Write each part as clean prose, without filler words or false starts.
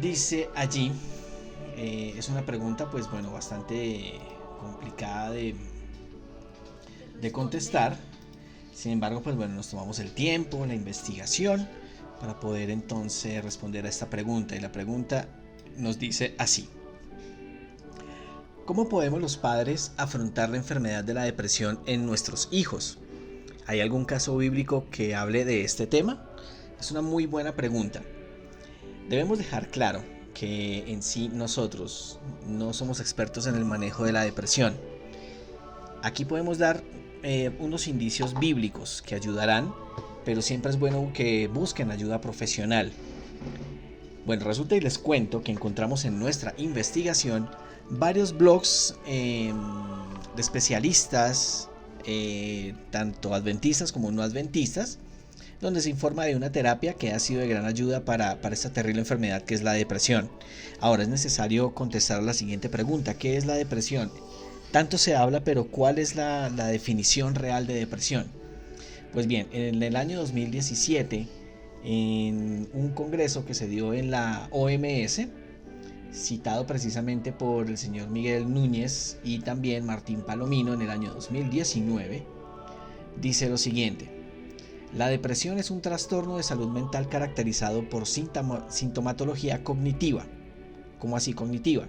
Dice allí, es una pregunta pues bueno, bastante complicada de contestar. Sin embargo, pues bueno, nos tomamos el tiempo, la investigación para poder entonces responder a esta pregunta. Y la pregunta nos dice así: ¿cómo podemos los padres afrontar la enfermedad de la depresión en nuestros hijos? ¿Hay algún caso bíblico que hable de este tema? Es una muy buena pregunta. Debemos dejar claro que en sí nosotros no somos expertos en el manejo de la depresión. Aquí podemos dar unos indicios bíblicos que ayudarán, pero siempre es bueno que busquen ayuda profesional. Bueno, resulta y les cuento que encontramos en nuestra investigación varios blogs de especialistas, tanto adventistas como no adventistas, donde se informa de una terapia que ha sido de gran ayuda para esta terrible enfermedad que es la depresión. Ahora es necesario contestar a la siguiente pregunta: ¿qué es la depresión? Tanto se habla, pero ¿cuál es la definición real de depresión? Pues bien, en el año 2017, en un congreso que se dio en la OMS, citado precisamente por el señor Miguel Núñez y también Martín Palomino en el año 2019, dice lo siguiente: la depresión es un trastorno de salud mental caracterizado por sintomatología cognitiva. ¿Cómo así cognitiva?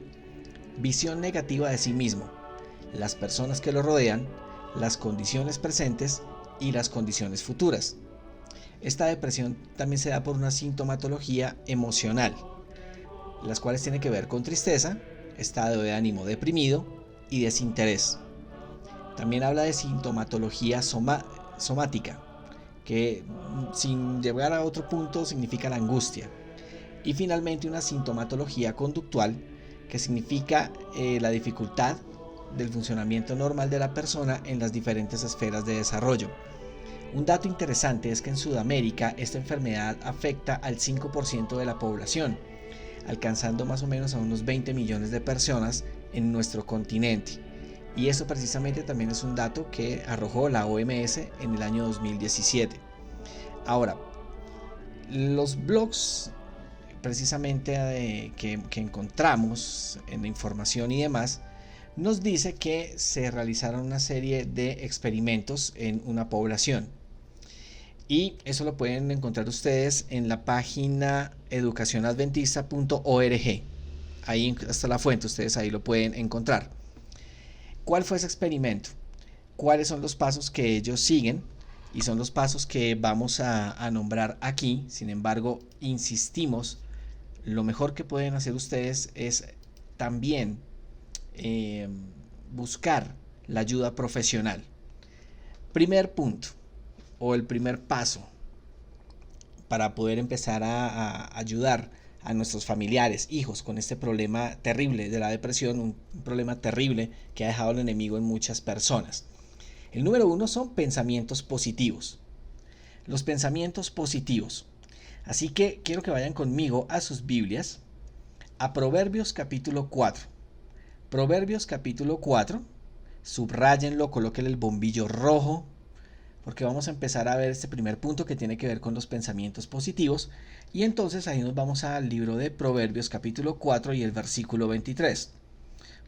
Visión negativa de sí mismo, las personas que lo rodean, las condiciones presentes y las condiciones futuras. Esta depresión también se da por una sintomatología emocional, las cuales tienen que ver con tristeza, estado de ánimo deprimido y desinterés. También habla de sintomatología somática, que sin llegar a otro punto significa la angustia. Y finalmente una sintomatología conductual, que significa la dificultad del funcionamiento normal de la persona en las diferentes esferas de desarrollo. Un dato interesante es que en Sudamérica esta enfermedad afecta al 5% de la población, alcanzando más o menos a unos 20 millones de personas en nuestro continente. Y eso precisamente también es un dato que arrojó la OMS en el año 2017. Ahora, los blogs precisamente que encontramos en la información y demás, nos dice que se realizaron una serie de experimentos en una población. Y eso lo pueden encontrar ustedes en la página educacionadventista.org. Ahí está la fuente, ustedes ahí lo pueden encontrar. ¿Cuál fue ese experimento? ¿Cuáles son los pasos que ellos siguen? Y son los pasos que vamos a nombrar aquí. Sin embargo, insistimos, lo mejor que pueden hacer ustedes es también buscar la ayuda profesional. Primer punto, o el primer paso para poder empezar a ayudar a nuestros familiares, hijos, con este problema terrible de la depresión, un problema terrible que ha dejado el enemigo en muchas personas. El número uno son pensamientos positivos. Los pensamientos positivos. Así que quiero que vayan conmigo a sus Biblias, a Proverbios capítulo 4. Proverbios capítulo 4, subrayenlo, colóquenle el bombillo rojo, porque vamos a empezar a ver este primer punto que tiene que ver con los pensamientos positivos. Y entonces ahí nos vamos al libro de Proverbios capítulo 4 y el versículo 23.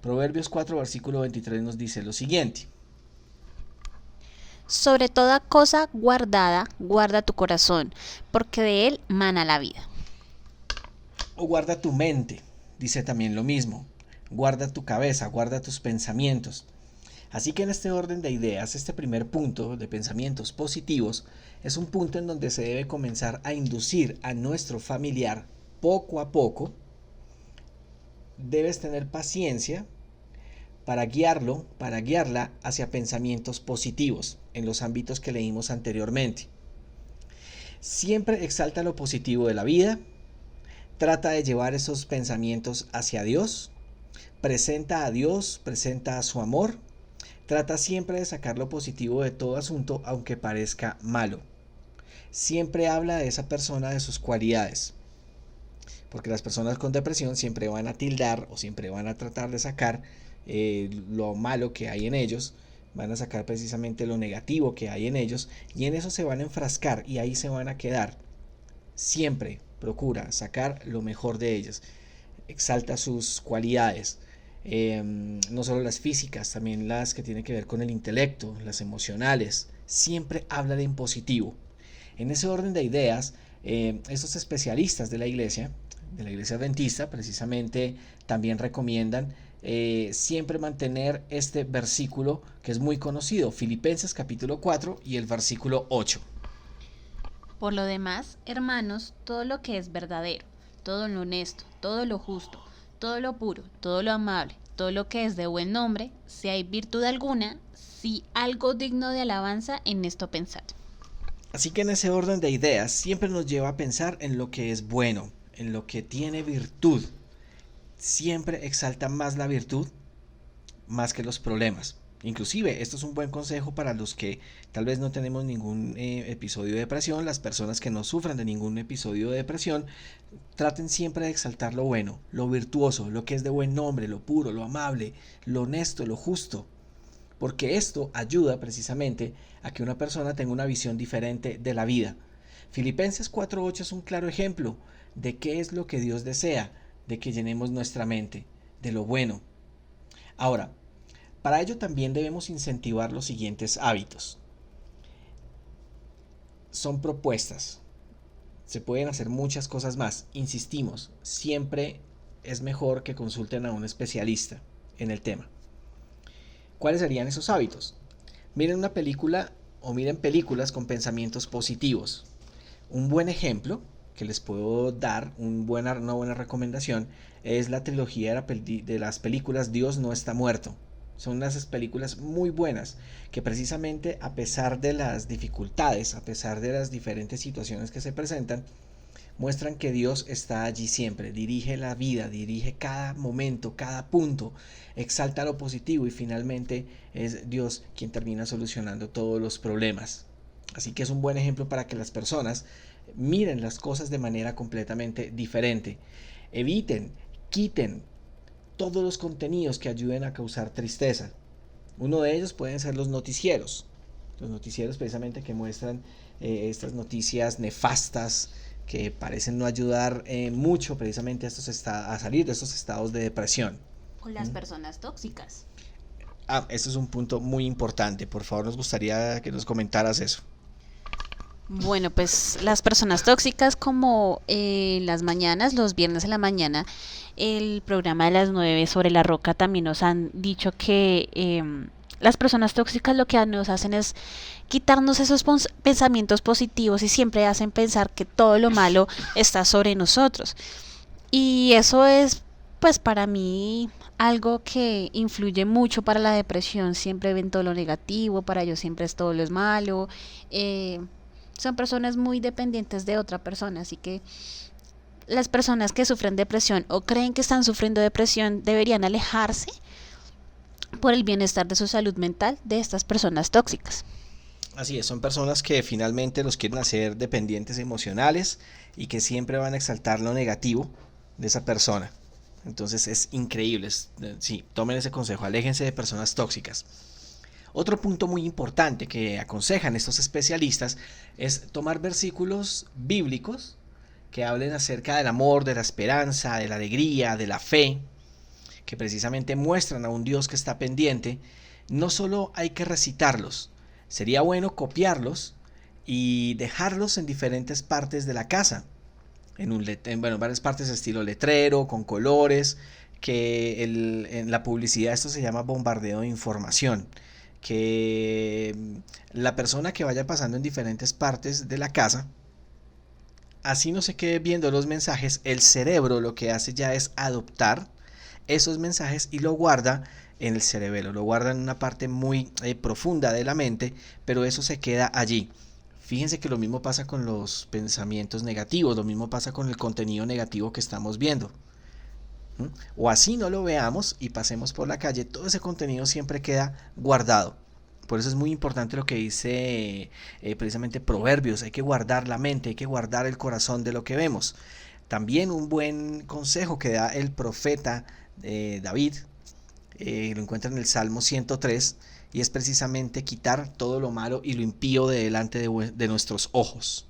Proverbios 4 versículo 23 nos dice lo siguiente: Sobre toda cosa guardada, guarda tu corazón, porque de él mana la vida. o guarda tu mente, dice también lo mismo. Guarda tu cabeza, guarda tus pensamientos. Así que en este orden de ideas, este primer punto de pensamientos positivos es un punto en donde se debe comenzar a inducir a nuestro familiar poco a poco. Debes tener paciencia para guiarlo, para guiarla hacia pensamientos positivos en los ámbitos que leímos anteriormente. Siempre exalta lo positivo de la vida, trata de llevar esos pensamientos hacia Dios, presenta a Dios, presenta a su amor. Trata siempre de sacar lo positivo de todo asunto, aunque parezca malo. Siempre habla de esa persona, de sus cualidades. Porque las personas con depresión siempre van a tildar o siempre van a tratar de sacar lo malo que hay en ellos. Van a sacar precisamente lo negativo que hay en ellos. Y en eso se van a enfrascar y ahí se van a quedar. Siempre procura sacar lo mejor de ellas, exalta sus cualidades, no solo las físicas, también las que tienen que ver con el intelecto, las emocionales, siempre habla en positivo. En ese orden de ideas, estos especialistas de la iglesia adventista, precisamente también recomiendan siempre mantener este versículo que es muy conocido, Filipenses capítulo 4 y el versículo 8. Por lo demás, hermanos, todo lo que es verdadero, todo lo honesto, todo lo justo, todo lo puro, todo lo amable, todo lo que es de buen nombre, si hay virtud alguna, si algo digno de alabanza, en esto pensad. Así que en ese orden de ideas siempre nos lleva a pensar en lo que es bueno, en lo que tiene virtud. Siempre exalta más la virtud más que los problemas. Inclusive, esto es un buen consejo para los que tal vez no tenemos ningún episodio de depresión. Las personas que no sufran de ningún episodio de depresión, traten siempre de exaltar lo bueno, lo virtuoso, lo que es de buen nombre, lo puro, lo amable, lo honesto, lo justo. Porque esto ayuda precisamente a que una persona tenga una visión diferente de la vida. Filipenses 4:8 es un claro ejemplo de qué es lo que Dios desea, de que llenemos nuestra mente, de lo bueno. Ahora, para ello también debemos incentivar los siguientes hábitos. Son propuestas. Se pueden hacer muchas cosas más. Insistimos, siempre es mejor que consulten a un especialista en el tema. ¿Cuáles serían esos hábitos? Miren una película o miren películas con pensamientos positivos. Un buen ejemplo que les puedo dar, una buena recomendación, es la trilogía de las películas Dios no está muerto. Son unas películas muy buenas que precisamente a pesar de las dificultades, a pesar de las diferentes situaciones que se presentan, muestran que Dios está allí siempre, dirige la vida, dirige cada momento, cada punto, exalta lo positivo y finalmente es Dios quien termina solucionando todos los problemas. Así que es un buen ejemplo para que las personas miren las cosas de manera completamente diferente. Eviten, quiten todos los contenidos que ayuden a causar tristeza. Uno de ellos pueden ser los noticieros precisamente que muestran estas noticias nefastas que parecen no ayudar mucho precisamente a salir de estos estados de depresión. O las personas tóxicas. Eso es un punto muy importante. Por favor, nos gustaría que nos comentaras eso. Bueno, pues las personas tóxicas, como las mañanas, los viernes en la mañana, el programa de las 9 sobre La Roca también nos han dicho que las personas tóxicas lo que nos hacen es quitarnos esos pensamientos positivos y siempre hacen pensar que todo lo malo está sobre nosotros. Y eso es, pues para mí, algo que influye mucho para la depresión. Siempre ven todo lo negativo, para ellos siempre es todo lo es malo. Son personas muy dependientes de otra persona, así que las personas que sufren depresión o creen que están sufriendo depresión deberían alejarse por el bienestar de su salud mental de estas personas tóxicas. Así es, son personas que finalmente los quieren hacer dependientes emocionales y que siempre van a exaltar lo negativo de esa persona. Entonces es increíble, sí, tomen ese consejo, aléjense de personas tóxicas. Otro punto muy importante que aconsejan estos especialistas es tomar versículos bíblicos que hablen acerca del amor, de la esperanza, de la alegría, de la fe, que precisamente muestran a un Dios que está pendiente. No solo hay que recitarlos, sería bueno copiarlos y dejarlos en diferentes partes de la casa, en varias partes estilo letrero, con colores, que en la publicidad esto se llama bombardeo de información, que la persona que vaya pasando en diferentes partes de la casa, así no se quede viendo los mensajes, el cerebro lo que hace ya es adoptar esos mensajes y lo guarda en el cerebelo, lo guarda en una parte muy profunda de la mente, pero eso se queda allí. Fíjense que lo mismo pasa con los pensamientos negativos, lo mismo pasa con el contenido negativo que estamos viendo. O así no lo veamos y pasemos por la calle, todo ese contenido siempre queda guardado. Por eso es muy importante lo que dice precisamente Proverbios, hay que guardar la mente, hay que guardar el corazón de lo que vemos. También un buen consejo que da el profeta David, lo encuentra en el Salmo 103, y es precisamente quitar todo lo malo y lo impío de delante de nuestros ojos.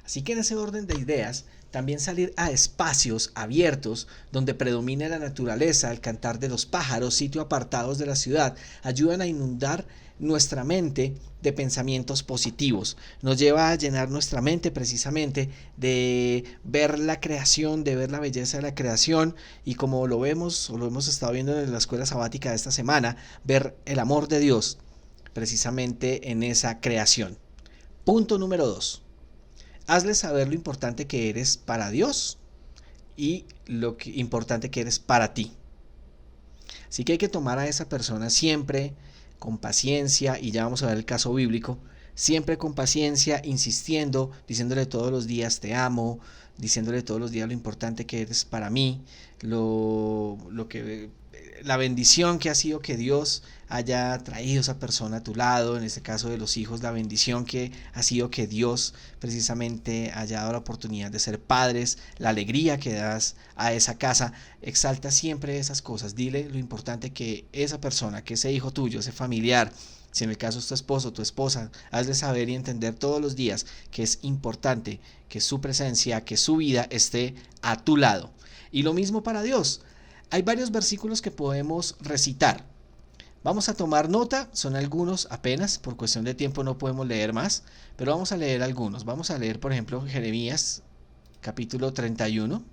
Así que en ese orden de ideas También salir a espacios abiertos donde predomine la naturaleza, el cantar de los pájaros, sitios apartados de la ciudad, ayudan a inundar nuestra mente de pensamientos positivos. Nos lleva a llenar nuestra mente precisamente de ver la creación, de ver la belleza de la creación y, como lo vemos o lo hemos estado viendo en la escuela sabática de esta semana, ver el amor de Dios precisamente en esa creación. Punto número 2. Hazle saber lo importante que eres para Dios y lo importante que eres para ti. Así que hay que tomar a esa persona siempre con paciencia, y ya vamos a ver el caso bíblico, siempre con paciencia, insistiendo, diciéndole todos los días te amo, diciéndole todos los días lo importante que eres para mí, la bendición que ha sido que Dios haya traído a esa persona a tu lado, en este caso de los hijos, la bendición que ha sido que Dios precisamente haya dado la oportunidad de ser padres, la alegría que das a esa casa. Exalta siempre esas cosas, dile lo importante que esa persona, que ese hijo tuyo, ese familiar, si en el caso es tu esposo o tu esposa, hazle saber y entender todos los días que es importante que su presencia, que su vida esté a tu lado. Y lo mismo para Dios. Hay varios versículos que podemos recitar. Vamos a tomar nota, son algunos apenas, por cuestión de tiempo no podemos leer más, pero vamos a leer algunos. Vamos a leer, por ejemplo, Jeremías capítulo 31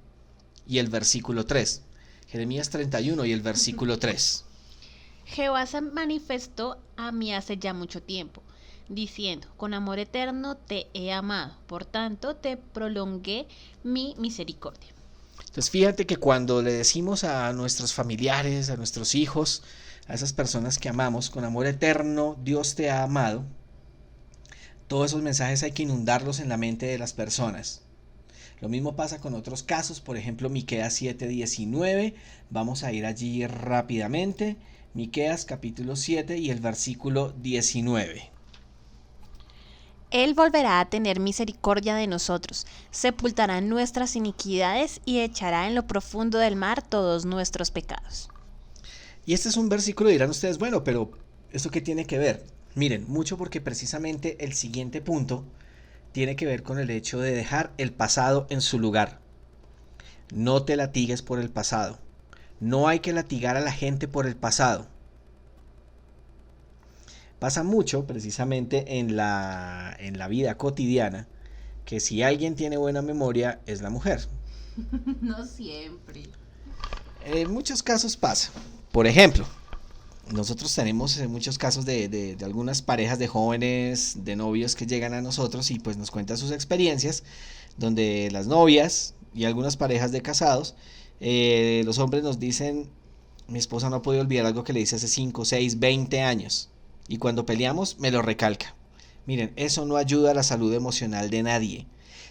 y el versículo 3. Jeremías 31 y el versículo 3. Jehová se manifestó a mí hace ya mucho tiempo, diciendo, con amor eterno te he amado, por tanto te prolongué mi misericordia. Entonces fíjate que cuando le decimos a nuestros familiares, a nuestros hijos, a esas personas que amamos, con amor eterno Dios te ha amado, todos esos mensajes hay que inundarlos en la mente de las personas. Lo mismo pasa con otros casos, por ejemplo Miqueas 7:19, vamos a ir allí rápidamente, Miqueas capítulo 7 y el versículo 19. Él volverá a tener misericordia de nosotros, sepultará nuestras iniquidades y echará en lo profundo del mar todos nuestros pecados. Y este es un versículo, dirán ustedes, bueno, pero ¿esto qué tiene que ver? Miren, mucho, porque precisamente el siguiente punto tiene que ver con el hecho de dejar el pasado en su lugar. No te latigues por el pasado. No hay que latigar a la gente por el pasado. Pasa mucho precisamente en la vida cotidiana que si alguien tiene buena memoria es la mujer. No siempre. En muchos casos pasa. Por ejemplo, nosotros tenemos muchos casos de algunas parejas de jóvenes, de novios que llegan a nosotros y pues nos cuentan sus experiencias, donde las novias y algunas parejas de casados, los hombres nos dicen, mi esposa no ha podido olvidar algo que le hice hace 5, 6, 20 años. Y cuando peleamos me lo recalca. Miren, eso no ayuda a la salud emocional de nadie.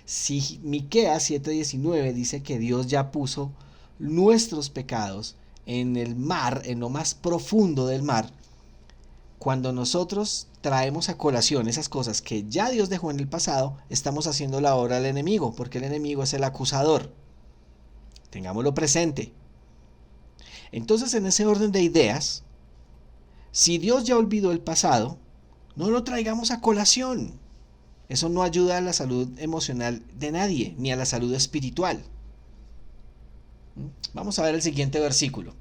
Si Miqueas 7:19 dice que Dios ya puso nuestros pecados en el mar, en lo más profundo del mar, cuando nosotros traemos a colación esas cosas que ya Dios dejó en el pasado, estamos haciendo la obra del enemigo, porque el enemigo es el acusador. Tengámoslo presente. Entonces, en ese orden de ideas, si Dios ya olvidó el pasado, no lo traigamos a colación. Eso no ayuda a la salud emocional de nadie, ni a la salud espiritual. Vamos a ver el siguiente versículo.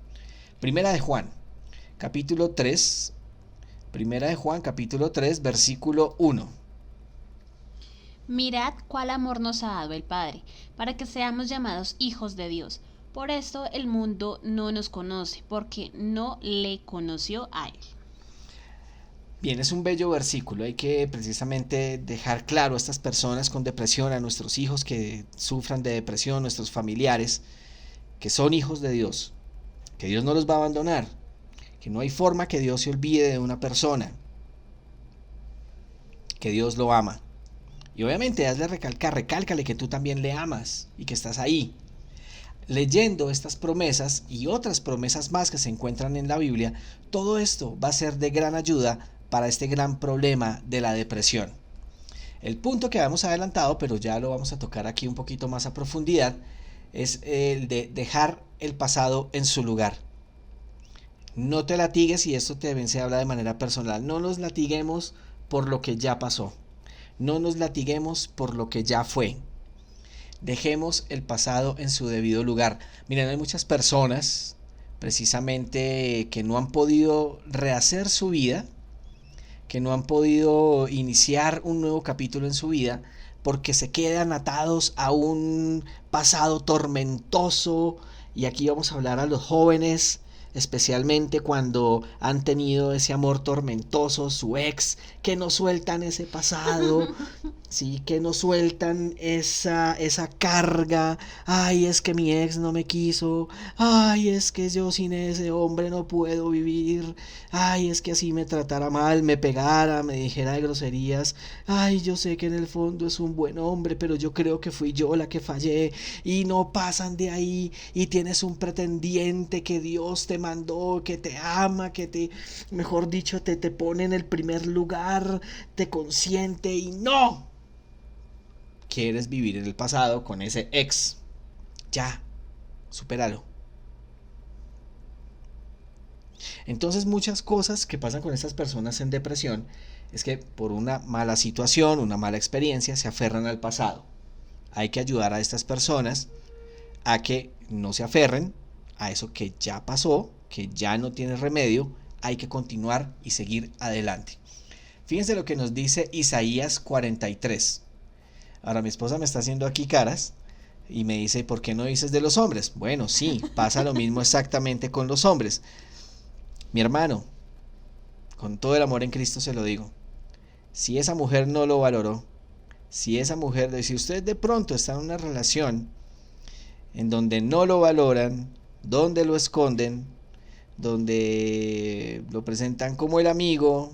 Primera de Juan, capítulo 3. Primera de Juan, capítulo 3, versículo 1. Mirad cuál amor nos ha dado el Padre, para que seamos llamados hijos de Dios. Por esto el mundo no nos conoce, porque no le conoció a Él. Bien, es un bello versículo. Hay que precisamente dejar claro a estas personas con depresión, a nuestros hijos que sufran de depresión, nuestros familiares, que son hijos de Dios, que Dios no los va a abandonar, que no hay forma que Dios se olvide de una persona, que Dios lo ama. Y obviamente hazle recálcale que tú también le amas y que estás ahí. Leyendo estas promesas y otras promesas más que se encuentran en la Biblia, todo esto va a ser de gran ayuda para este gran problema de la depresión. El punto que habíamos adelantado, pero ya lo vamos a tocar aquí un poquito más a profundidad, es el de dejar el pasado en su lugar. No te latigues, y esto también se habla de manera personal. No nos latiguemos por lo que ya pasó. No nos latiguemos por lo que ya fue. Dejemos el pasado en su debido lugar. Miren, hay muchas personas precisamente que no han podido rehacer su vida, que no han podido iniciar un nuevo capítulo en su vida porque se quedan atados a un pasado tormentoso. Y aquí vamos a hablar a los jóvenes, especialmente cuando han tenido ese amor tormentoso, su ex, que no sueltan ese pasado, sí, que no sueltan esa carga. Ay, es que mi ex no me quiso. Ay, es que yo sin ese hombre no puedo vivir. Ay, es que así me tratara mal, me pegara, me dijera de groserías. Ay, yo sé que en el fondo es un buen hombre, pero yo creo que fui yo la que fallé. Y no pasan de ahí. Y tienes un pretendiente que Dios te mandó, que te ama, que te, mejor dicho, te pone en el primer lugar, te consiente y no quieres vivir en el pasado con ese ex. Ya, supéralo. Entonces muchas cosas que pasan con estas personas en depresión es que por una mala situación, una mala experiencia, se aferran al pasado. Hay que ayudar a estas personas a que no se aferren a eso que ya pasó, que ya no tiene remedio. Hay que continuar y seguir adelante. Fíjense lo que nos dice Isaías 43. Ahora mi esposa me está haciendo aquí caras y me dice, ¿por qué no dices de los hombres? Bueno, sí, pasa lo mismo exactamente con los hombres. Mi hermano, con todo el amor en Cristo se lo digo, si esa mujer no lo valoró, si esa mujer, si usted de pronto está en una relación en donde no lo valoran, donde lo esconden, donde lo presentan como el amigo,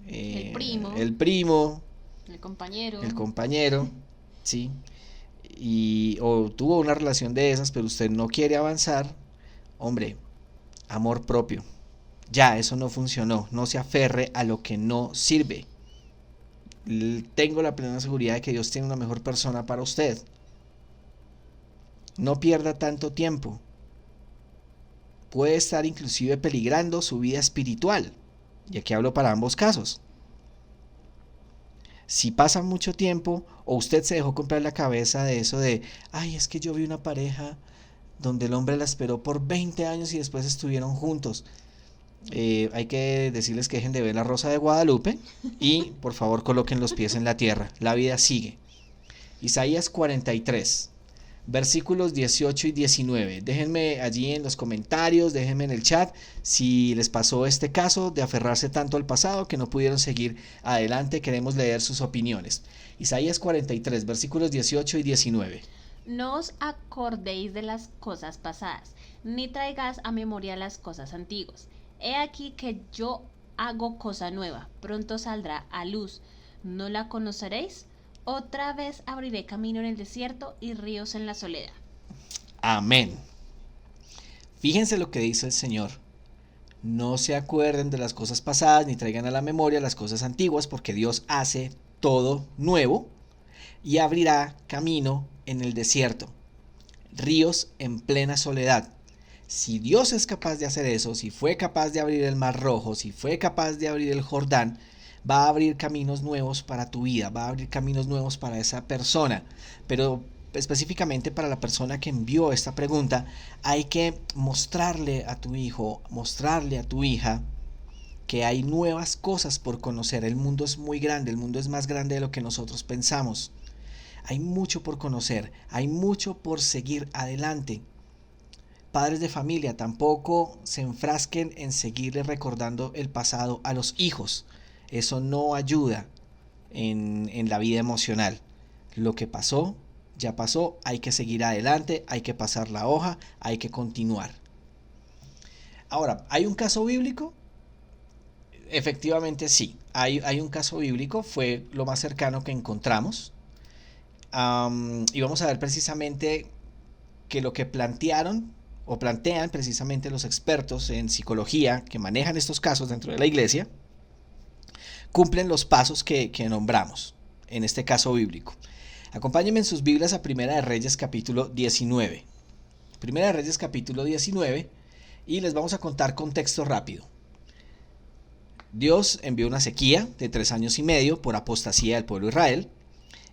El primo, el compañero, ¿sí? O tuvo una relación de esas, pero usted no quiere avanzar, hombre, amor propio. Ya, eso no funcionó. No se aferre a lo que no sirve. Tengo la plena seguridad de que Dios tiene una mejor persona para usted. No pierda tanto tiempo. Puede estar inclusive peligrando su vida espiritual. Y aquí hablo para ambos casos. Si pasa mucho tiempo o usted se dejó comprar la cabeza de eso de, ay, es que yo vi una pareja donde el hombre la esperó por 20 años y después estuvieron juntos. Hay que decirles que dejen de ver La Rosa de Guadalupe y por favor coloquen los pies en la tierra. La vida sigue. Isaías 43, versículos 18 y 19. Déjenme allí en los comentarios, déjenme en el chat si les pasó este caso de aferrarse tanto al pasado que no pudieron seguir adelante. Queremos leer sus opiniones. Isaías 43, versículos 18 y 19. No os acordéis de las cosas pasadas, ni traigáis a memoria las cosas antiguas. He aquí que yo hago cosa nueva, pronto saldrá a luz. ¿No la conoceréis? Otra vez abriré camino en el desierto y ríos en la soledad. Amén. Fíjense lo que dice el Señor. No se acuerden de las cosas pasadas ni traigan a la memoria las cosas antiguas, porque Dios hace todo nuevo y abrirá camino en el desierto, ríos en plena soledad. Si Dios es capaz de hacer eso, si fue capaz de abrir el Mar Rojo, si fue capaz de abrir el Jordán, va a abrir caminos nuevos para tu vida, va a abrir caminos nuevos para esa persona. Pero específicamente para la persona que envió esta pregunta, hay que mostrarle a tu hijo, mostrarle a tu hija que hay nuevas cosas por conocer. El mundo es muy grande, el mundo es más grande de lo que nosotros pensamos. Hay mucho por conocer, hay mucho por seguir adelante. Padres de familia, tampoco se enfrasquen en seguirle recordando el pasado a los hijos. Eso no ayuda en la vida emocional. Lo que pasó, ya pasó, hay que seguir adelante, hay que pasar la hoja, hay que continuar. Ahora, ¿hay un caso bíblico? Efectivamente sí, hay un caso bíblico, fue lo más cercano que encontramos. Y vamos a ver precisamente que lo que plantean precisamente los expertos en psicología que manejan estos casos dentro de la iglesia, cumplen los pasos que nombramos en este caso bíblico. Acompáñenme en sus Biblias a Primera de Reyes capítulo 19. Primera de Reyes capítulo 19 y les vamos a contar contexto rápido. Dios envió una sequía de 3 años y medio por apostasía del pueblo de Israel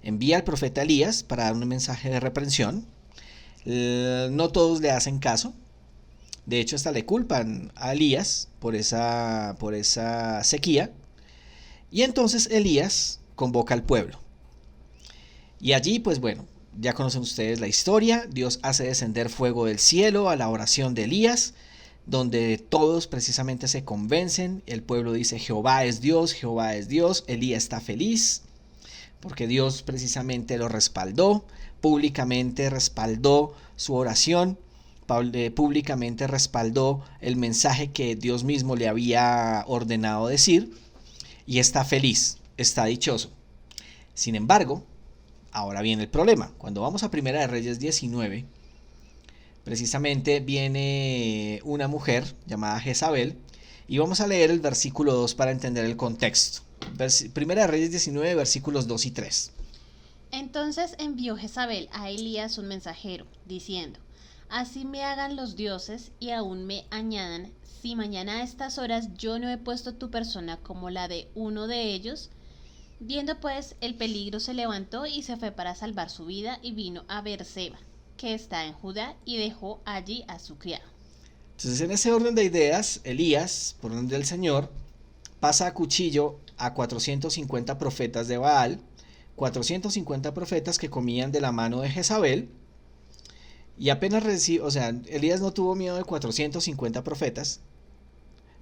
envía al profeta Elías para dar un mensaje de reprensión. No todos le hacen caso. De hecho, hasta le culpan a Elías por esa sequía. Y entonces Elías convoca al pueblo. Y allí, pues bueno, ya conocen ustedes la historia. Dios hace descender fuego del cielo a la oración de Elías, donde todos precisamente se convencen. El pueblo dice: Jehová es Dios, Jehová es Dios. Elías está feliz porque Dios precisamente lo respaldó, públicamente respaldó su oración, públicamente respaldó el mensaje que Dios mismo le había ordenado decir, y está feliz, está dichoso. Sin embargo, ahora viene el problema. Cuando vamos a Primera de Reyes 19, precisamente viene una mujer llamada Jezabel, y vamos a leer el versículo 2 para entender el contexto. Primera de Reyes 19, versículos 2 y 3. Entonces envió Jezabel a Elías un mensajero, diciendo: Así me hagan los dioses y aún me añadan, si mañana a estas horas yo no he puesto tu persona como la de uno de ellos. Viendo pues el peligro, se levantó y se fue para salvar su vida, y vino a Beerseba, que está en Judá, y dejó allí a su criado. Entonces, en ese orden de ideas, Elías, por orden del Señor, pasa a cuchillo a 450 profetas de Baal, 450 profetas que comían de la mano de Jezabel, y apenas recibe, o sea, Elías no tuvo miedo de 450 profetas,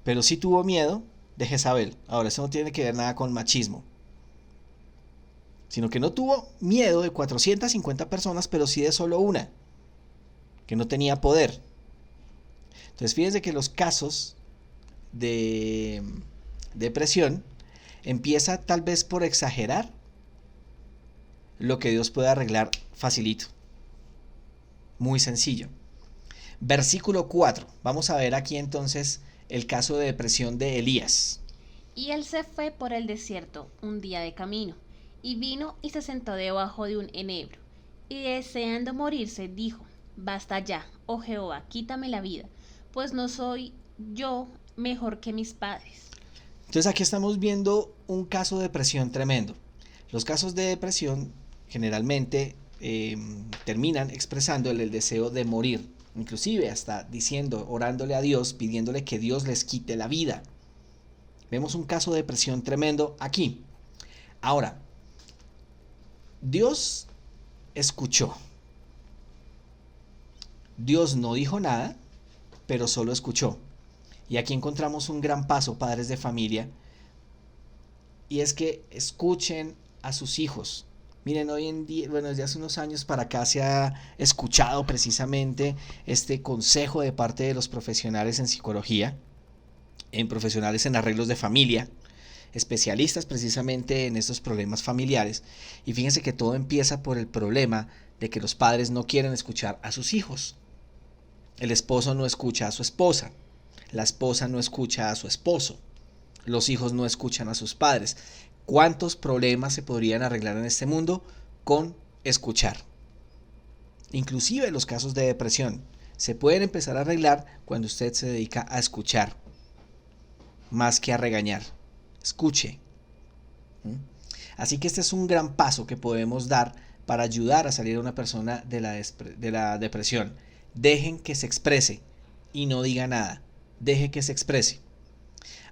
pero sí tuvo miedo de Jezabel. Ahora, eso no tiene que ver nada con machismo, sino que no tuvo miedo de 450 personas, pero sí de solo una, que no tenía poder. Entonces, fíjense que los casos de depresión empieza tal vez por exagerar lo que Dios puede arreglar facilito. Muy sencillo. Versículo 4. Vamos a ver aquí entonces el caso de depresión de Elías. Y él se fue por el desierto un día de camino, y vino y se sentó debajo de un enebro, y deseando morirse dijo: Basta ya, oh Jehová, quítame la vida, pues no soy yo mejor que mis padres. Entonces aquí estamos viendo un caso de depresión tremendo. Los casos de depresión generalmente terminan expresando el deseo de morir, inclusive hasta diciendo, orándole a Dios, pidiéndole que Dios les quite la vida. Vemos un caso de depresión tremendo aquí. Ahora, Dios escuchó. Dios no dijo nada, pero solo escuchó. Y aquí encontramos un gran paso, padres de familia, y es que escuchen a sus hijos. Miren, hoy en día, bueno, desde hace unos años para acá se ha escuchado precisamente este consejo de parte de los profesionales en psicología, en profesionales en arreglos de familia, especialistas precisamente en estos problemas familiares. Y fíjense que todo empieza por el problema de que los padres no quieren escuchar a sus hijos. El esposo no escucha a su esposa, la esposa no escucha a su esposo, los hijos no escuchan a sus padres. ¿Cuántos problemas se podrían arreglar en este mundo con escuchar? Inclusive los casos de depresión se pueden empezar a arreglar cuando usted se dedica a escuchar, más que a regañar. Escuche. Así que este es un gran paso que podemos dar para ayudar a salir a una persona de la depresión. Dejen que se exprese y no diga nada. Deje que se exprese.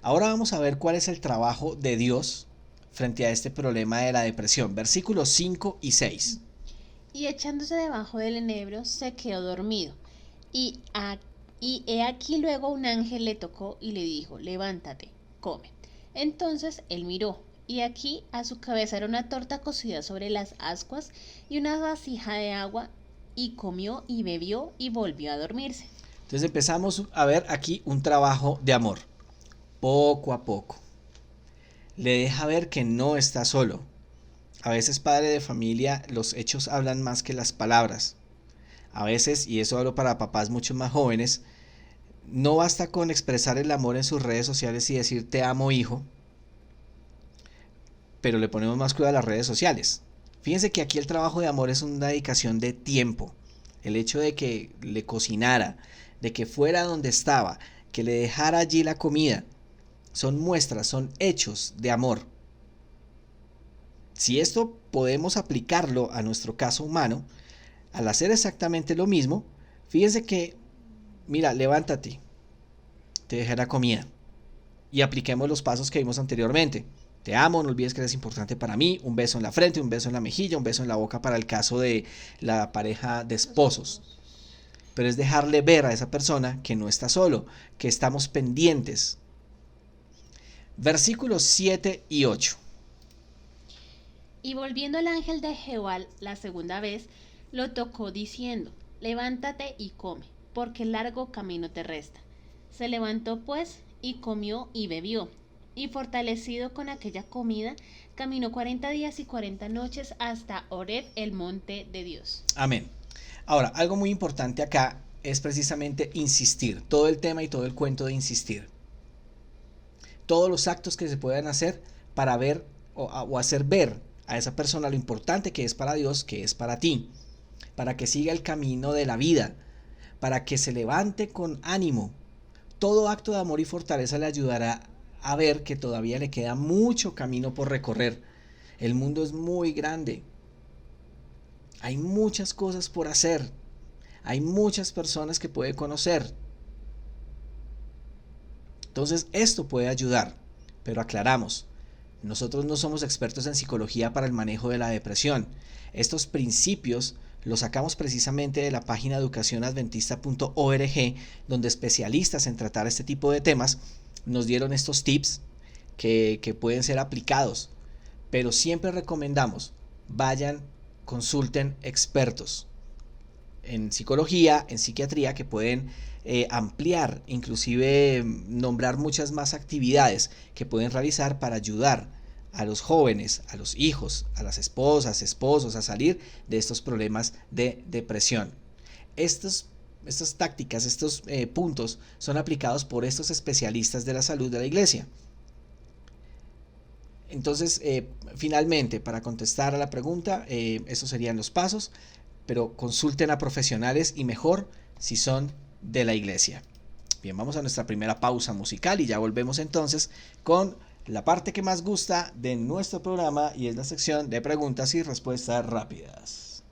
Ahora vamos a ver cuál es el trabajo de Dios frente a este problema de la depresión. Versículos 5 y 6. Y echándose debajo del enebro se quedó dormido. Y he aquí luego un ángel le tocó y le dijo: Levántate, come. Entonces él miró, y aquí a su cabeza era una torta cocida sobre las ascuas y una vasija de agua, y comió y bebió y volvió a dormirse. Entonces empezamos a ver aquí un trabajo de amor. Poco a poco. Le deja ver que no está solo. A veces, padre de familia, los hechos hablan más que las palabras. A veces, y eso hablo para papás mucho más jóvenes, no basta con expresar el amor en sus redes sociales y decir te amo, hijo, pero le ponemos más cuidado a las redes sociales. Fíjense que aquí el trabajo de amor es una dedicación de tiempo. El hecho de que le cocinara, de que fuera donde estaba, que le dejara allí la comida, son muestras, son hechos de amor. Si esto podemos aplicarlo a nuestro caso humano, al hacer exactamente lo mismo, fíjense que, mira, levántate, te dejé la comida y apliquemos los pasos que vimos anteriormente. Te amo, no olvides que eres importante para mí, un beso en la frente, un beso en la mejilla, un beso en la boca para el caso de la pareja de esposos. Pero es dejarle ver a esa persona que no está solo, que estamos pendientes. Versículos 7 y 8. Y volviendo el ángel de Jehová la segunda vez, lo tocó diciendo, levántate y come, porque largo camino te resta. Se levantó pues y comió y bebió, y fortalecido con aquella comida, caminó 40 días y 40 noches hasta Horeb, el monte de Dios. Amén. Ahora, algo muy importante acá es precisamente insistir, todo el tema y todo el cuento de insistir. Todos los actos que se puedan hacer para ver o hacer ver a esa persona lo importante que es para Dios, que es para ti, para que siga el camino de la vida, para que se levante con ánimo. Todo acto de amor y fortaleza le ayudará a ver que todavía le queda mucho camino por recorrer. El mundo es muy grande. Hay muchas cosas por hacer. Hay muchas personas que puede conocer. Entonces esto puede ayudar, pero aclaramos, nosotros no somos expertos en psicología para el manejo de la depresión. Estos principios los sacamos precisamente de la página educacionadventista.org, donde especialistas en tratar este tipo de temas nos dieron estos tips que pueden ser aplicados, pero siempre recomendamos, vayan, consulten expertos en psicología, en psiquiatría, que pueden ampliar, inclusive nombrar muchas más actividades que pueden realizar para ayudar a los jóvenes, a los hijos, a las esposas, esposos a salir de estos problemas de depresión. Estas tácticas, estos puntos son aplicados por estos especialistas de la salud de la iglesia. Entonces, finalmente, para contestar a la pregunta, esos serían los pasos, pero consulten a profesionales y mejor si son de la iglesia. Bien, vamos a nuestra primera pausa musical y ya volvemos entonces con la parte que más gusta de nuestro programa, y es la sección de preguntas y respuestas rápidas.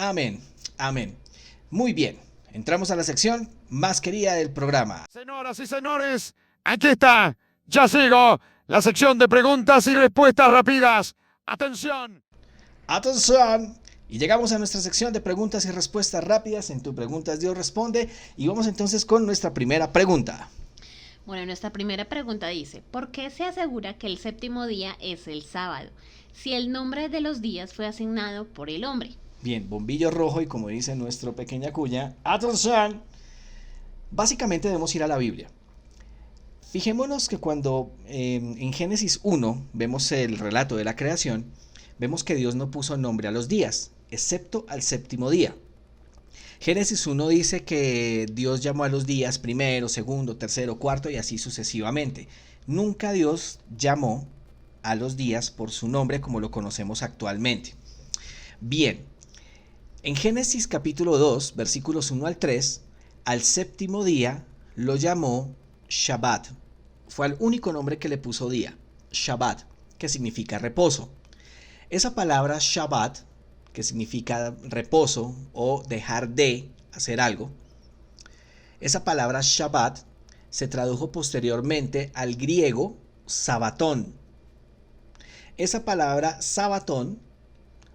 Amén, amén. Muy bien, entramos a la sección más querida del programa. Señoras y señores, aquí está, ya sigo, la sección de preguntas y respuestas rápidas. ¡Atención! ¡Atención! Y llegamos a nuestra sección de preguntas y respuestas rápidas. En Tu Preguntas Dios Responde. Y vamos entonces con nuestra primera pregunta. Bueno, nuestra primera pregunta dice, ¿por qué se asegura que el séptimo día es el sábado, si el nombre de los días fue asignado por el hombre? Bien, bombillo rojo y como dice nuestro pequeña cuña, ¡atención! Básicamente debemos ir a la Biblia. Fijémonos que cuando en Génesis 1 vemos el relato de la creación, vemos que Dios no puso nombre a los días, excepto al séptimo día. Génesis 1 dice que Dios llamó a los días primero, segundo, tercero, cuarto y así sucesivamente. Nunca Dios llamó a los días por su nombre como lo conocemos actualmente. Bien, en Génesis capítulo 2, versículos 1 al 3, al séptimo día lo llamó Shabbat. Fue el único nombre que le puso día, Shabbat, que significa reposo. Esa palabra Shabbat, que significa reposo o dejar de hacer algo, esa palabra Shabbat se tradujo posteriormente al griego sabatón. Esa palabra sabatón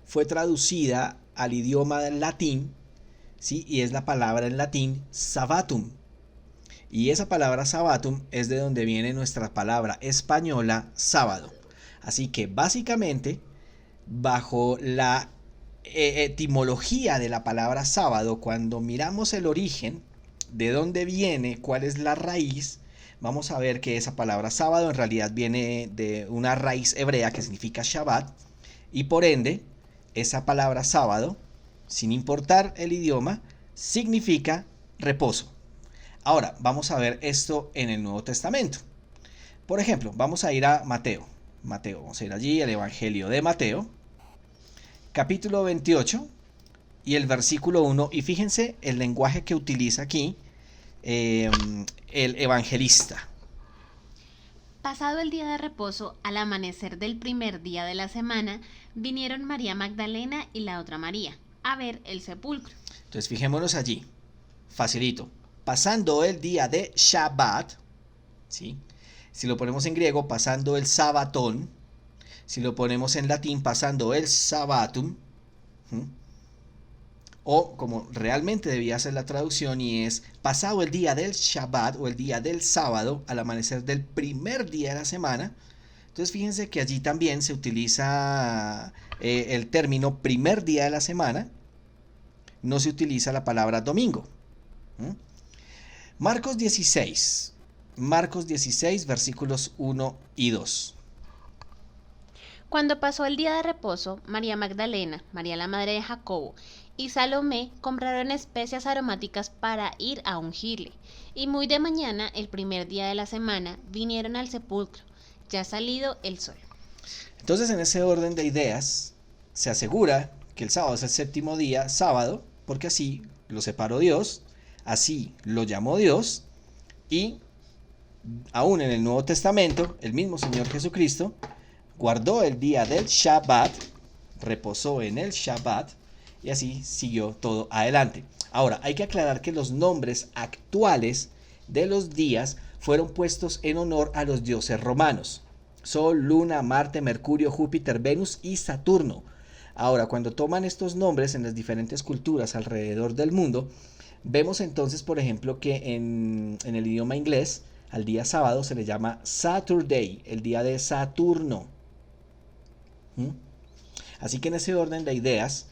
fue traducida al idioma latín, ¿sí? Y es la palabra en latín sabbatum. Y esa palabra sabbatum es de donde viene nuestra palabra española sábado. Así que básicamente, bajo la etimología de la palabra sábado, cuando miramos el origen, de dónde viene, cuál es la raíz, vamos a ver que esa palabra sábado en realidad viene de una raíz hebrea que significa Shabbat, y por ende, esa palabra sábado, sin importar el idioma, significa reposo. Ahora, vamos a ver esto en el Nuevo Testamento. Por ejemplo, vamos a ir a Mateo. Vamos a ir allí al Evangelio de Mateo, capítulo 28 y el versículo 1. Y fíjense el lenguaje que utiliza aquí el evangelista. Pasado el día de reposo, al amanecer del primer día de la semana, vinieron María Magdalena y la otra María a ver el sepulcro. Entonces fijémonos allí, facilito. Pasando el día de Shabbat, ¿sí? Si lo ponemos en griego, pasando el sabatón. Si lo ponemos en latín, pasando el sabbatum. O como realmente debía ser la traducción, y es pasado el día del Shabbat o el día del sábado al amanecer del primer día de la semana. Entonces fíjense que allí también se utiliza el término primer día de la semana. No se utiliza la palabra domingo. Marcos 16, versículos 1 y 2. Cuando pasó el día de reposo, María Magdalena, María la madre de Jacobo y Salomé compraron especias aromáticas para ir a ungirle. Y muy de mañana, el primer día de la semana, vinieron al sepulcro, ya salido el sol. Entonces, en ese orden de ideas, se asegura que el sábado es el séptimo día, sábado, porque así lo separó Dios, así lo llamó Dios, y aún en el Nuevo Testamento, el mismo Señor Jesucristo guardó el día del Shabbat, reposó en el Shabbat, y así siguió todo adelante. Ahora, hay que aclarar que los nombres actuales de los días fueron puestos en honor a los dioses romanos: Sol, Luna, Marte, Mercurio, Júpiter, Venus y Saturno. Ahora, cuando toman estos nombres en las diferentes culturas alrededor del mundo, vemos entonces, por ejemplo, que en el idioma inglés, al día sábado se le llama Saturday, el día de Saturno. Así que en ese orden de ideas,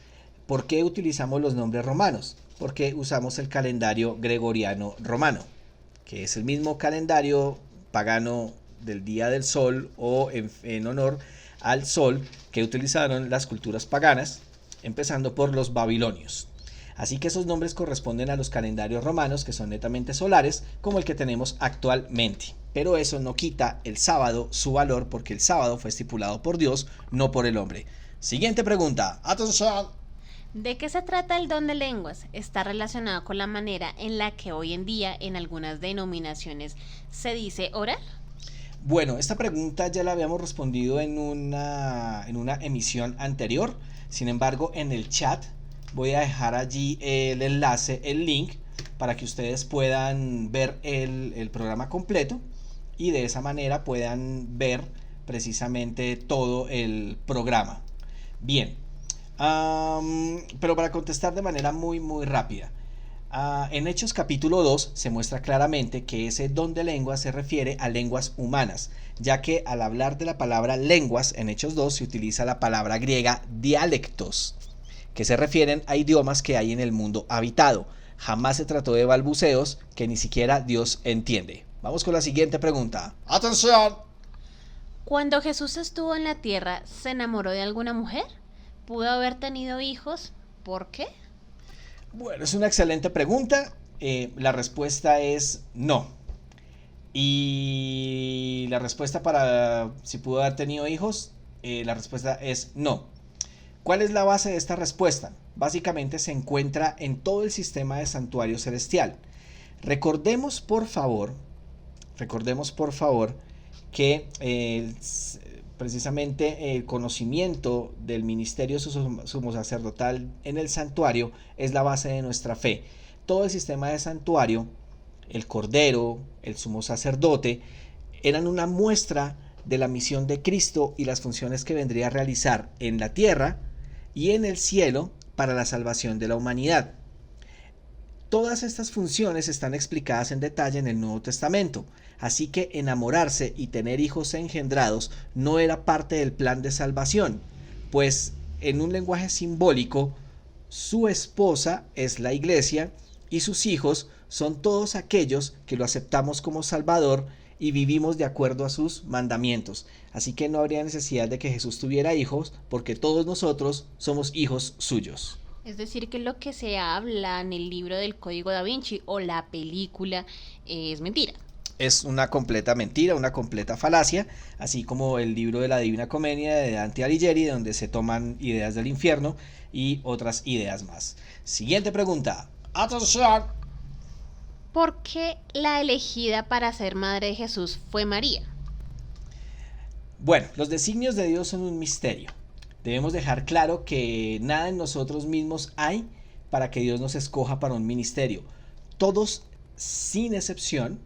¿por qué utilizamos los nombres romanos? Porque usamos el calendario gregoriano romano, que es el mismo calendario pagano del día del sol, o en honor al sol, que utilizaron las culturas paganas, empezando por los babilonios. Así que esos nombres corresponden a los calendarios romanos, que son netamente solares, como el que tenemos actualmente. Pero eso no quita el sábado su valor, porque el sábado fue estipulado por Dios, no por el hombre. Siguiente pregunta. ¡Atención! ¿De qué se trata el don de lenguas? Está relacionado con la manera en la que hoy en día en algunas denominaciones se dice orar. Bueno, esta pregunta ya la habíamos respondido en una emisión anterior. Sin embargo, en el chat voy a dejar allí el enlace, el link, para que ustedes puedan ver el programa completo y de esa manera puedan ver precisamente todo el programa. Bien, pero para contestar de manera muy rápida, en Hechos capítulo 2 se muestra claramente que ese don de lenguas se refiere a lenguas humanas, ya que al hablar de la palabra lenguas en Hechos 2 se utiliza la palabra griega dialectos, que se refieren a idiomas que hay en el mundo habitado. Jamás se trató de balbuceos que ni siquiera Dios entiende. Vamos con la siguiente pregunta. ¡Atención! Cuando Jesús estuvo en la tierra, ¿se enamoró de alguna mujer? ¿Pudo haber tenido hijos? ¿Por qué? Bueno, es una excelente pregunta. La respuesta es no. Y la respuesta para si pudo haber tenido hijos, la respuesta es no. ¿Cuál es la base de esta respuesta? Básicamente se encuentra en todo el sistema de santuario celestial. Recordemos por favor que precisamente el conocimiento del ministerio sumo sacerdotal en el santuario es la base de nuestra fe. Todo el sistema de santuario el Cordero, el Sumo Sacerdote, eran una muestra de la misión de Cristo y las funciones que vendría a realizar en la tierra y en el cielo para la salvación de la humanidad. Todas estas funciones están explicadas en detalle en el Nuevo Testamento, así que enamorarse y tener hijos engendrados no era parte del plan de salvación, pues en un lenguaje simbólico, su esposa es la iglesia y sus hijos son todos aquellos que lo aceptamos como Salvador y vivimos de acuerdo a sus mandamientos. Así que no habría necesidad de que Jesús tuviera hijos, porque todos nosotros somos hijos suyos. Es decir, que lo que se habla en el libro del Código Da Vinci o la película es mentira. Es una completa mentira, una completa falacia, así como el libro de la Divina Comedia de Dante Alighieri, donde se toman ideas del infierno y otras ideas más. Siguiente pregunta. ¡Atención! ¿Por qué la elegida para ser madre de Jesús fue María? Bueno, los designios de Dios son un misterio. Debemos dejar claro que nada en nosotros mismos hay para que Dios nos escoja para un ministerio. Todos, sin excepción,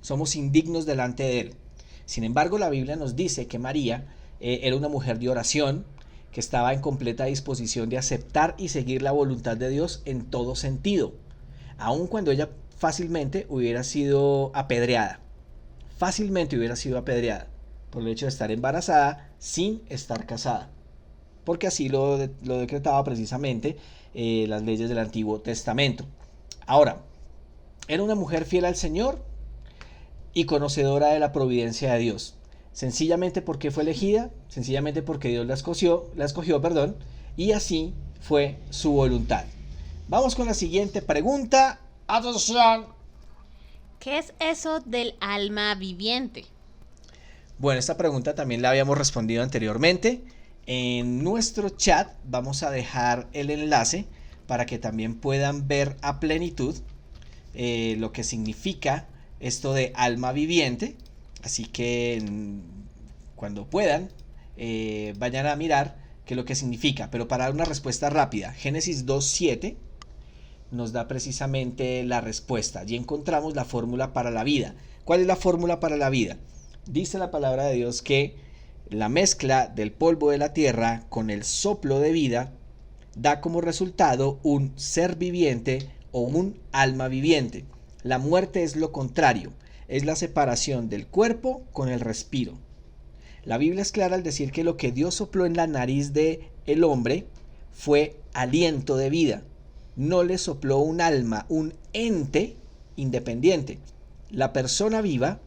somos indignos delante de Él. Sin embargo, la Biblia nos dice que María era una mujer de oración, que estaba en completa disposición de aceptar y seguir la voluntad de Dios en todo sentido, aun cuando ella fácilmente hubiera sido apedreada. Fácilmente hubiera sido apedreada por el hecho de estar embarazada sin estar casada, porque así lo decretaba precisamente las leyes del Antiguo Testamento. Ahora, era una mujer fiel al Señor y conocedora de la providencia de Dios. Sencillamente porque fue elegida, sencillamente porque Dios la escogió, y así fue su voluntad. Vamos con la siguiente pregunta. ¡Atención! ¿Qué es eso del alma viviente? Bueno, esta pregunta también la habíamos respondido anteriormente. En nuestro chat vamos a dejar el enlace para que también puedan ver a plenitud lo que significa esto de alma viviente. Así que cuando puedan, vayan a mirar qué es lo que significa. Pero para dar una respuesta rápida, Génesis 2:7 nos da precisamente la respuesta. Allí encontramos la fórmula para la vida. ¿Cuál es la fórmula para la vida? Dice la palabra de Dios que la mezcla del polvo de la tierra con el soplo de vida da como resultado un ser viviente o un alma viviente. La muerte es lo contrario, es la separación del cuerpo con el respiro. La Biblia es clara al decir que lo que Dios sopló en la nariz de el hombre fue aliento de vida. No le sopló un alma, un ente independiente. La persona viva,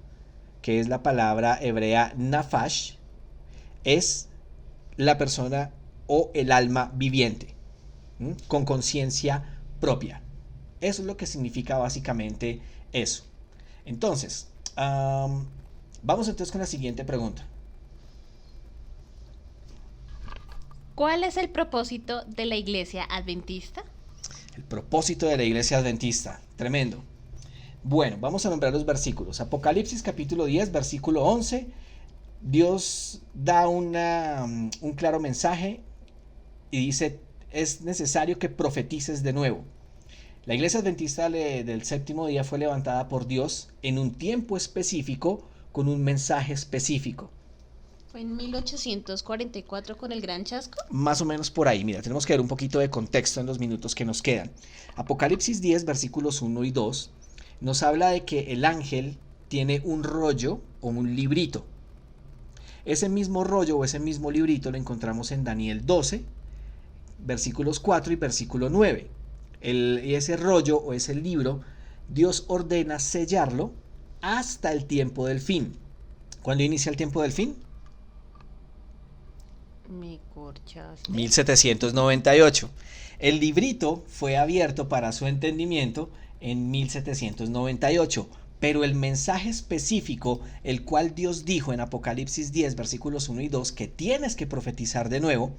que es la palabra hebrea nafash, es la persona o el alma viviente, con conciencia propia. Eso es lo que significa básicamente eso. Entonces, vamos entonces con la siguiente pregunta. ¿Cuál es el propósito de la Iglesia Adventista? El propósito de la Iglesia Adventista, tremendo. Bueno, vamos a nombrar los versículos. Apocalipsis capítulo 10, versículo 11. Dios da un claro mensaje y dice: es necesario que profetices de nuevo. La Iglesia Adventista del séptimo día fue levantada por Dios en un tiempo específico con un mensaje específico. ¿Fue en 1844 con el Gran Chasco? Más o menos por ahí. Mira, tenemos que ver un poquito de contexto en los minutos que nos quedan. Apocalipsis 10, versículos 1 y 2, nos habla de que el ángel tiene un rollo o un librito. Ese mismo rollo o ese mismo librito lo encontramos en Daniel 12, versículos 4 y versículo 9. Y ese rollo o ese libro, Dios ordena sellarlo hasta el tiempo del fin. ¿Cuándo inicia el tiempo del fin? Me corchaste. 1798. El librito fue abierto para su entendimiento en 1798, pero el mensaje específico, el cual Dios dijo en Apocalipsis 10, versículos 1 y 2, que tienes que profetizar de nuevo,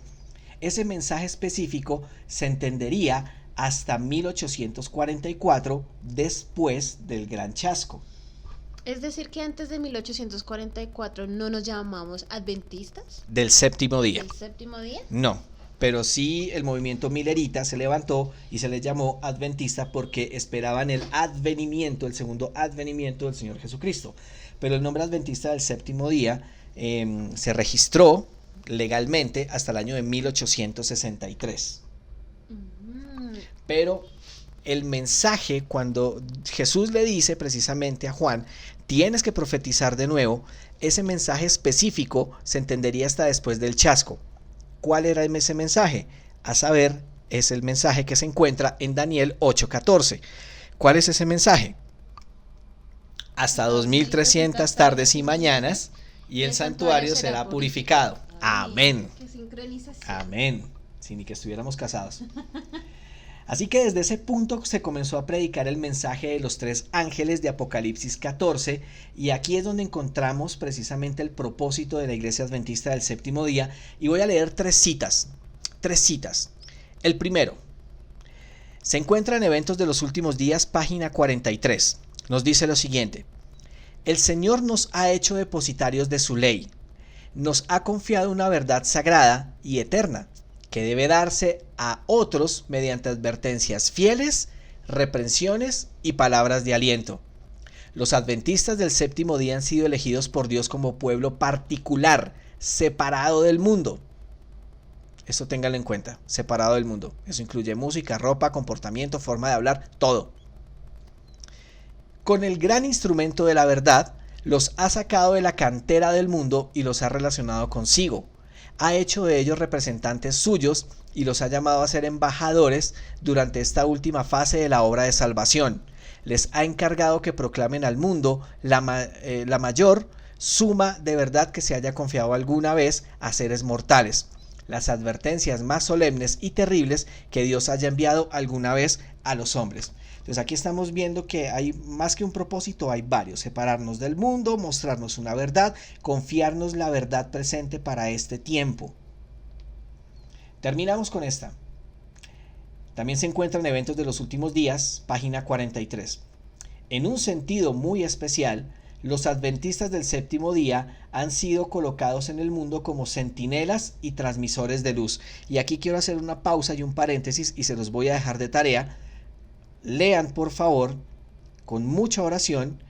ese mensaje específico se entendería hasta 1844, después del Gran Chasco. Es decir, que antes de 1844 no nos llamamos adventistas. ¿Del séptimo día? ¿Del séptimo día? No, pero sí el movimiento milerita se levantó y se les llamó adventista porque esperaban el advenimiento, el segundo advenimiento del Señor Jesucristo. Pero el nombre adventista del séptimo día se registró legalmente hasta el año de 1863. Pero el mensaje, cuando Jesús le dice precisamente a Juan, tienes que profetizar de nuevo, ese mensaje específico se entendería hasta después del chasco. ¿Cuál era ese mensaje? A saber, es el mensaje que se encuentra en Daniel 8:14. ¿Cuál es ese mensaje? Hasta 2300 tardes y mañanas y el santuario será purificado. Amén. Amén. Sin ni que estuviéramos casados. Así que desde ese punto se comenzó a predicar el mensaje de los 3 ángeles de Apocalipsis 14, y aquí es donde encontramos precisamente el propósito de la Iglesia Adventista del Séptimo Día, y voy a leer 3 citas. El primero se encuentra en Eventos de los Últimos Días, página 43. Nos dice lo siguiente: el Señor nos ha hecho depositarios de su ley, nos ha confiado una verdad sagrada y eterna, que debe darse a otros mediante advertencias fieles, reprensiones y palabras de aliento. Los adventistas del séptimo día han sido elegidos por Dios como pueblo particular, separado del mundo. Esto ténganlo en cuenta, separado del mundo. Eso incluye música, ropa, comportamiento, forma de hablar, todo. Con el gran instrumento de la verdad, los ha sacado de la cantera del mundo y los ha relacionado consigo. Ha hecho de ellos representantes suyos y los ha llamado a ser embajadores durante esta última fase de la obra de salvación. Les ha encargado que proclamen al mundo la mayor suma de verdad que se haya confiado alguna vez a seres mortales, las advertencias más solemnes y terribles que Dios haya enviado alguna vez a los hombres. Entonces aquí estamos viendo que hay más que un propósito, hay varios: separarnos del mundo, mostrarnos una verdad, confiarnos la verdad presente para este tiempo. Terminamos con esta. También se encuentra en Eventos de los Últimos Días, página 43. En un sentido muy especial, los adventistas del séptimo día han sido colocados en el mundo como centinelas y transmisores de luz. Y aquí quiero hacer una pausa y un paréntesis y se los voy a dejar de tarea. Lean por favor, con mucha oración,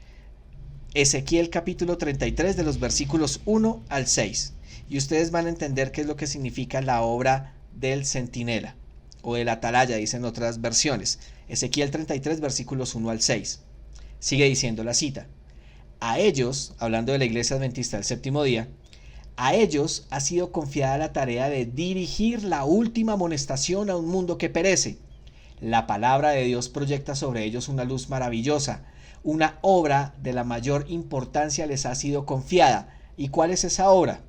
Ezequiel capítulo 33 de los versículos 1 al 6. Y ustedes van a entender qué es lo que significa la obra del centinela o del atalaya, dicen otras versiones. Ezequiel 33 versículos 1 al 6. Sigue diciendo la cita: a ellos, hablando de la Iglesia Adventista del séptimo día, a ellos ha sido confiada la tarea de dirigir la última amonestación a un mundo que perece. La palabra de Dios proyecta sobre ellos una luz maravillosa. Una obra de la mayor importancia les ha sido confiada. ¿Y cuál es esa obra?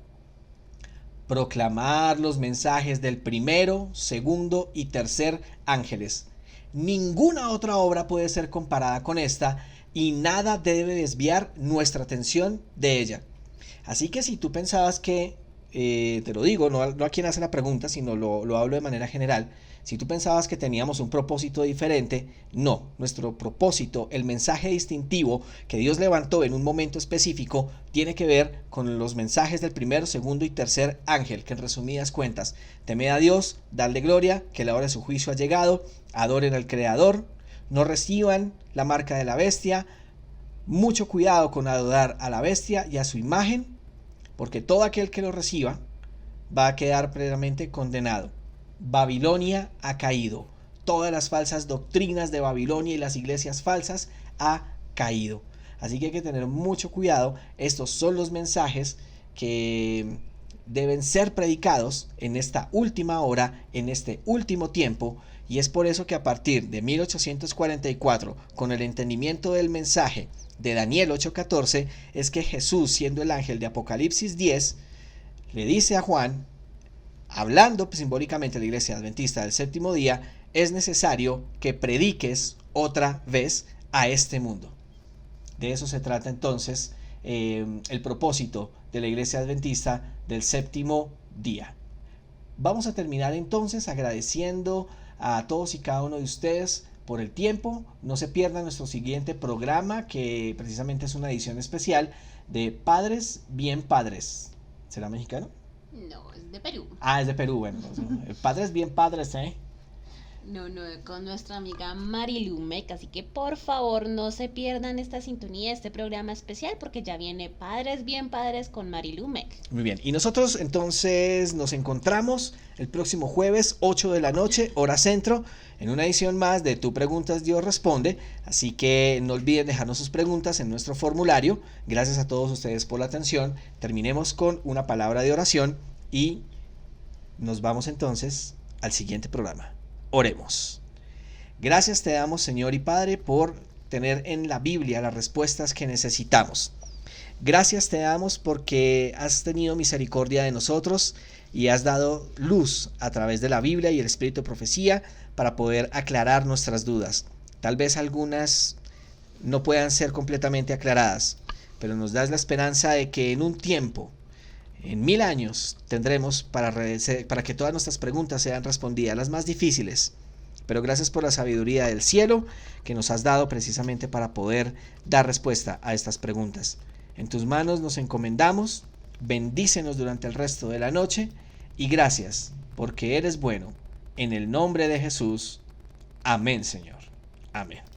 Proclamar los mensajes del primero, segundo y tercer ángeles. Ninguna otra obra puede ser comparada con esta y nada debe desviar nuestra atención de ella. Así que si tú pensabas que, te lo digo, no a quien hace la pregunta, sino lo hablo de manera general. Si tú pensabas que teníamos un propósito diferente, no. Nuestro propósito, el mensaje distintivo que Dios levantó en un momento específico, tiene que ver con los mensajes del primero, segundo y tercer ángel, que en resumidas cuentas: temed a Dios, dadle gloria, que la hora de su juicio ha llegado, adoren al Creador, no reciban la marca de la bestia, mucho cuidado con adorar a la bestia y a su imagen, porque todo aquel que lo reciba va a quedar plenamente condenado. Babilonia ha caído. Todas las falsas doctrinas de Babilonia y las iglesias falsas ha caído. Así que hay que tener mucho cuidado. Estos son los mensajes que deben ser predicados en esta última hora, en este último tiempo. Y es por eso que a partir de 1844, con el entendimiento del mensaje de Daniel 8:14, es que Jesús, siendo el ángel de Apocalipsis 10, le dice a Juan, hablando simbólicamente de la Iglesia Adventista del séptimo día: es necesario que prediques otra vez a este mundo. De eso se trata entonces el propósito de la Iglesia Adventista del séptimo día. Vamos a terminar entonces agradeciendo a todos y cada uno de ustedes por el tiempo. No se pierdan nuestro siguiente programa, que precisamente es una edición especial de Padres Bien Padres. ¿Será mexicano? No, es de Perú. Ah, es de Perú, bueno. Padres bien padres, ¿eh? No, con nuestra amiga Marilu Meck, así que por favor no se pierdan esta sintonía, este programa especial, porque ya viene Padres Bien Padres con Marilu Meck. Muy bien, y nosotros entonces nos encontramos el próximo jueves, 8 de la noche, hora centro, en una edición más de Tu Preguntas, Dios Responde. Así que no olviden dejarnos sus preguntas en nuestro formulario. Gracias a todos ustedes por la atención. Terminemos con una palabra de oración y nos vamos entonces al siguiente programa. Oremos. Gracias te damos, Señor y Padre, por tener en la Biblia las respuestas que necesitamos. Gracias te damos porque has tenido misericordia de nosotros y has dado luz a través de la Biblia y el Espíritu de Profecía para poder aclarar nuestras dudas. Tal vez algunas no puedan ser completamente aclaradas, pero nos das la esperanza de que en un tiempo, en 1000 años, tendremos para que todas nuestras preguntas sean respondidas, las más difíciles. Pero gracias por la sabiduría del cielo que nos has dado precisamente para poder dar respuesta a estas preguntas. En tus manos nos encomendamos, bendícenos durante el resto de la noche y gracias porque eres bueno. En el nombre de Jesús. Amén, Señor. Amén.